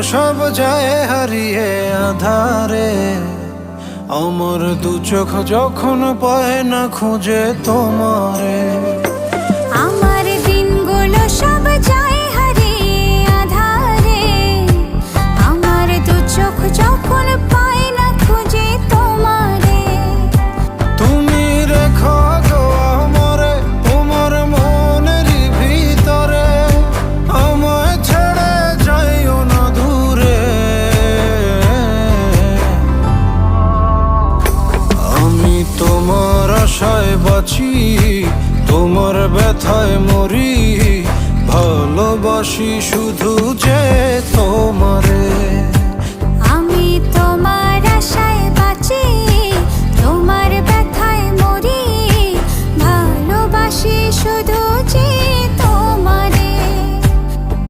সব যায় হারিয়ে আধারে। আমার দু চোখ যখন পায় না খুঁজে তোমারে। আমার দিনগুলো সব যায় হারিয়ে আধারে। আমার দু চোখ যখন পায় না খুঁজে তোমারে। তুমি রেখো গো আমারে তোমার মনের ভিতরে, আমায় ছেড়ে যাইও না দূরে। আমি তোমার আশায় বাঁচি, তোমার ব্যথায় মরি, ভালোবাসি শুধু যে তোমার।